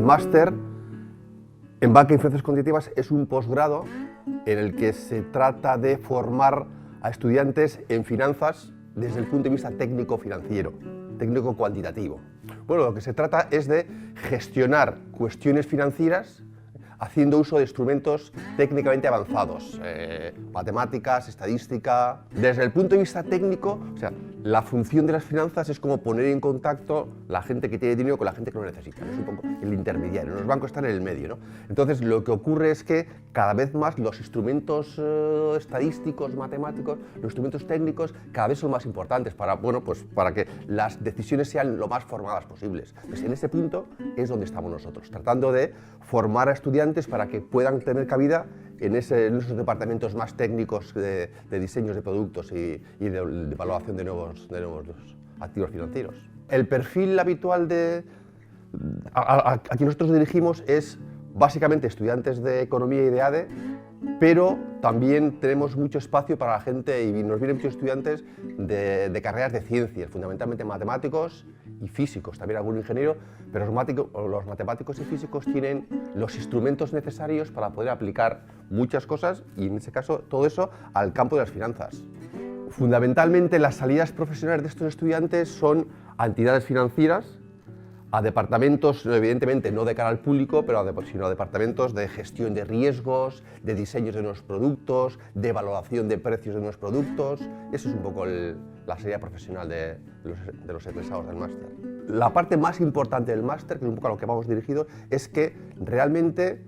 El máster en Banca y Finanzas Cuantitativas es un posgrado en el que se trata de formar a estudiantes en finanzas desde el punto de vista técnico-financiero, técnico-cuantitativo. Bueno, lo que se trata es de gestionar cuestiones financieras haciendo uso de instrumentos técnicamente avanzados, matemáticas, estadística. Desde el punto de vista técnico, o sea, la función de las finanzas es como poner en contacto la gente que tiene dinero con la gente que lo necesita, ¿no? Es un poco el intermediario, los bancos están en el medio, ¿no? Entonces, lo que ocurre es que cada vez más los instrumentos estadísticos, matemáticos, los instrumentos técnicos cada vez son más importantes para, bueno, pues para que las decisiones sean lo más formadas posibles. Pues en ese punto es donde estamos nosotros, tratando de formar a estudiantes para que puedan tener cabida en esos departamentos más técnicos de diseños de productos y de evaluación de nuevos activos financieros. El perfil habitual a quien nosotros dirigimos es básicamente estudiantes de economía y de ADE, pero también tenemos mucho espacio para la gente y nos vienen muchos estudiantes de carreras de ciencias, fundamentalmente matemáticos y físicos, también algún ingeniero, pero los matemáticos y físicos tienen los instrumentos necesarios para poder aplicar muchas cosas y en ese caso todo eso al campo de las finanzas. Fundamentalmente las salidas profesionales de estos estudiantes son a entidades financieras, a departamentos, evidentemente no de cara al público, sino a departamentos de gestión de riesgos, de diseños de nuevos productos, de valoración de precios de nuevos productos. Eso es un poco la salida profesional de los egresados del máster. La parte más importante del máster, que es un poco a lo que vamos dirigidos, es que realmente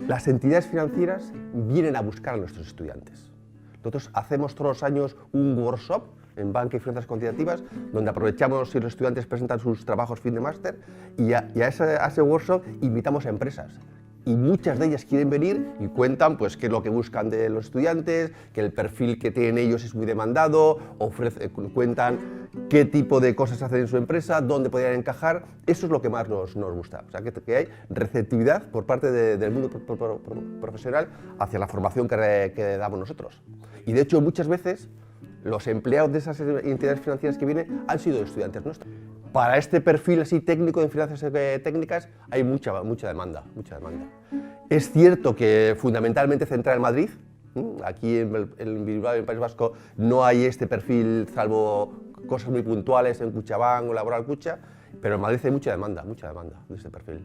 las entidades financieras vienen a buscar a nuestros estudiantes. Nosotros hacemos todos los años un workshop en Banca y Finanzas Cuantitativas, donde aprovechamos si los estudiantes presentan sus trabajos fin de máster y a ese workshop invitamos a empresas. Y muchas de ellas quieren venir y cuentan pues, qué es lo que buscan de los estudiantes, que el perfil que tienen ellos es muy demandado, cuentan qué tipo de cosas hacen en su empresa, dónde podrían encajar. Eso es lo que más nos gusta. O sea, que hay receptividad por parte del mundo profesional hacia la formación que damos nosotros. Y de hecho, muchas veces, los empleados de esas entidades financieras que vienen han sido estudiantes nuestros. Para este perfil así técnico de finanzas técnicas hay mucha demanda. Es cierto que fundamentalmente centrada en Madrid, aquí en Bilbao, en el País Vasco, no hay este perfil salvo cosas muy puntuales en Kutxabank o Laboral Kutxa, pero en Madrid hay mucha demanda de este perfil.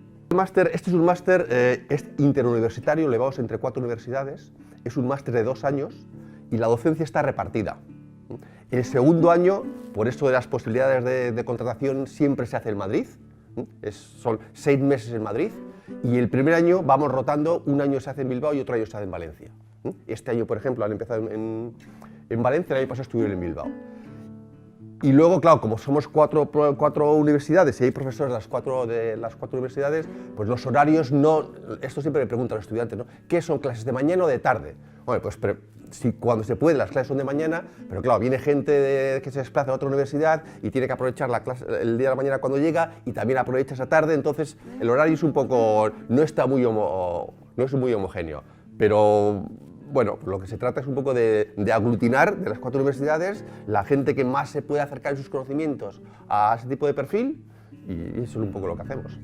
Este es un máster es interuniversitario, lo llevamos entre 4 universidades, es un máster de 2 años y la docencia está repartida. El segundo año, por esto de las posibilidades de contratación, siempre se hace en Madrid, son 6 meses en Madrid, y el primer año vamos rotando, un año se hace en Bilbao y otro año se hace en Valencia. Este año, por ejemplo, han empezado en Valencia, el año pasado estuvieron en Bilbao. Y luego, claro, como somos cuatro universidades y hay profesores de las cuatro universidades, pues los horarios no... Esto siempre me preguntan los estudiantes, ¿no? ¿Qué son clases de mañana o de tarde? Bueno, pues cuando se puede las clases son de mañana, pero claro, viene gente que se desplaza a otra universidad y tiene que aprovechar el día de la mañana cuando llega y también aprovecha esa tarde, entonces el horario es un poco... no es muy homogéneo, pero... Bueno, lo que se trata es un poco de aglutinar de las 4 universidades la gente que más se puede acercar en sus conocimientos a ese tipo de perfil y eso es un poco lo que hacemos.